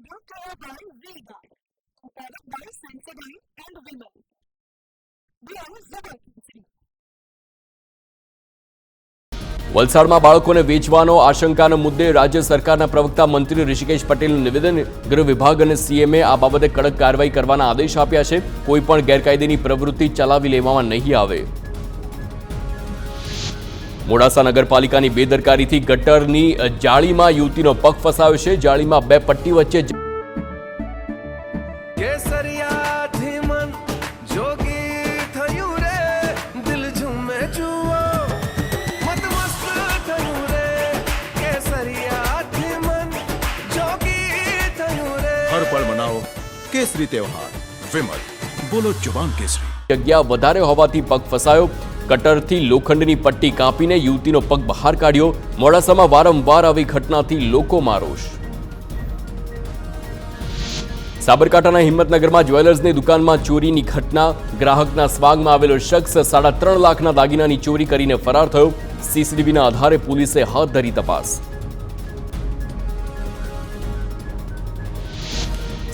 brought to you by V-Guard, a product by Sensodyne and Vimal. We are Zubal. વલસાડમાં બાળકોને વેચવાનો આશંકાના મુદ્દે રાજ્ય સરકારના પ્રવક્તા મંત્રી ઋષિકેશ પટેલનું નિવેદન. ગૃહ વિભાગ અને સીએમએ આ બાબતે કડક કાર્યવાહી કરવાના આદેશ આપ્યા છે. કોઈપણ ગેરકાયદેની પ્રવૃત્તિ ચલાવી લેવામાં નહીં આવે. મોડાસા નગરપાલિકાની બેદરકારીથી ગટરની જાળીમાં યુવતીનો પગ ફસાયો છે. જાળીમાં બે પટ્ટી વચ્ચે हर पल मनाओ केसरी त्योहार विमल बोलो जुबान केसरी. જગ્યા વધારે હોવાથી પગ ફસાયો. કટરથી લોખંડની પટ્ટી કાપીને યુવતીનો પગ બહાર કાઢ્યો. મોડાસામાં વારંવાર આવી ઘટનાથી લોકોમાં રોષ. સાબરકાંઠાના હિંમતનગરમાં જ્વેલર્સની દુકાનમાં ચોરીની ઘટના. ગ્રાહકના સ્વાગમાં આવેલો શખ્સ 3.5 લાખના દાગીનાની ચોરી કરીને ફરાર થયો. સીસીટીવીના આધારે પોલીસે હાથ ધરી તપાસ.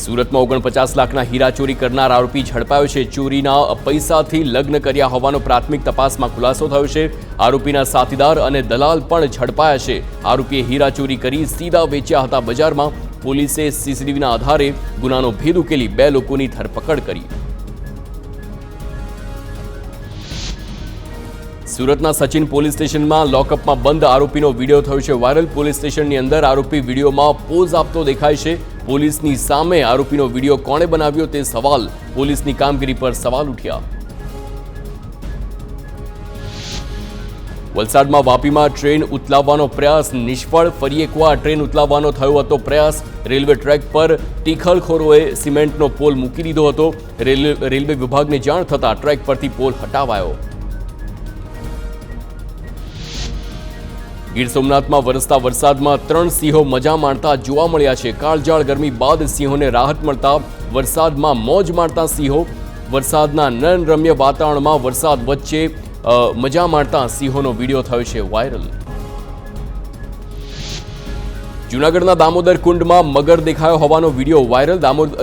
સુરતમાં 49 લાખના હીરા ચોરી કરનાર આરોપી ઝડપાયો છે. ચોરીના પૈસાથી લગ્ન કર્યા હોવાનો પ્રાથમિક તપાસમાં ખુલાસો થયો છે. આરોપીના સાથીદાર અને દલાલ પણ ઝડપાયા છે. આરોપીએ હીરા ચોરી કરી સીધા વેચ્યા હતા બજારમાં. પોલીસે સીસીટીવીના આધારે ગુનાનો ભેદ ઉકેલી 2 લોકોની ધરપકડ કરી. સુરતના સચિન પોલીસ સ્ટેશનમાં લોકઅપમાં બંધ આરોપીનો વિડીયો થયો છે વાયરલ. પોલીસ સ્ટેશનની અંદર આરોપી વિડીયોમાં પોઝ આપતો દેખાય છે. પોલીસની સામે આરોપીનો વિડીયો કોણે બનાવ્યો તે સવાલ. પોલીસની કામગીરી પર સવાલ ઉઠ્યા. વલસાડમાં વાપીમાં ટ્રેન ઉથલાવવાનો પ્રયાસ નિષ્ફળ. ફરી એકવાર ટ્રેન ઉથલાવવાનો થયો હતો પ્રયાસ. રેલવે ટ્રેક પર ટીખલખોરોએ સિમેન્ટનો પોલ મૂકી દીધો હતો. રેલવે વિભાગને જાણ થતાં ટ્રેક પરથી પોલ હટાવાયો. ગીર સોમનાથમાં વરસતા વરસાદમાં 3 સિંહો મજા માણતા જોવા મળ્યા છે. કાળઝાળ ગરમી બાદ સિંહોને રાહત મળતા વરસાદમાં મોજ માણતા સિંહો. વરસાદના નયનરમ્ય વાતાવરણમાં વરસાદ વચ્ચે મજા માણતા સિંહોનો વિડીયો થયો છે વાયરલ. જૂનાગઢના દામોદર કુંડમાં મગર દેખાયો હોવાનો વિડીયો વાયરલ.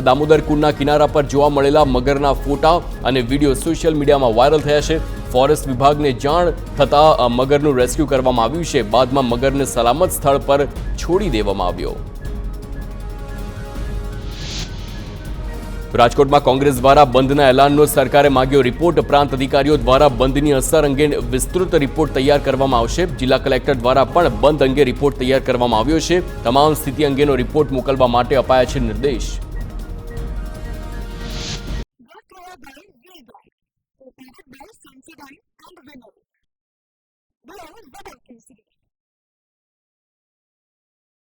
દામોદર કુંડના કિનારા પર જોવા મળેલા મગરના ફોટા અને વિડીયો સોશિયલ મીડિયામાં વાયરલ થયા છે. ફોરેસ્ટ વિભાગને જાણ થતાં મગરનું રેસ્ક્યુ કરવામાં આવ્યું છે. બાદમાં મગરને સલામત સ્થળ પર છોડી દેવામાં આવ્યો. રાજકોટમાં કોંગ્રેસ દ્વારા બંધના એલાનનો સરકારે માંગ્યો રિપોર્ટ. પ્રાંત અધિકારીઓ દ્વારા બંધની અસર અંગે વિસ્તૃત રિપોર્ટ તૈયાર કરવામાં આવશે. જિલ્લા કલેક્ટર દ્વારા પણ બંધ અંગે રિપોર્ટ તૈયાર કરવામાં આવ્યો છે. તમામ સ્થિતિ અંગેનો રિપોર્ટ મોકલવા માટે અપાયા છે નિર્દેશ. By Sensodyne and Vimal. We are Zubal.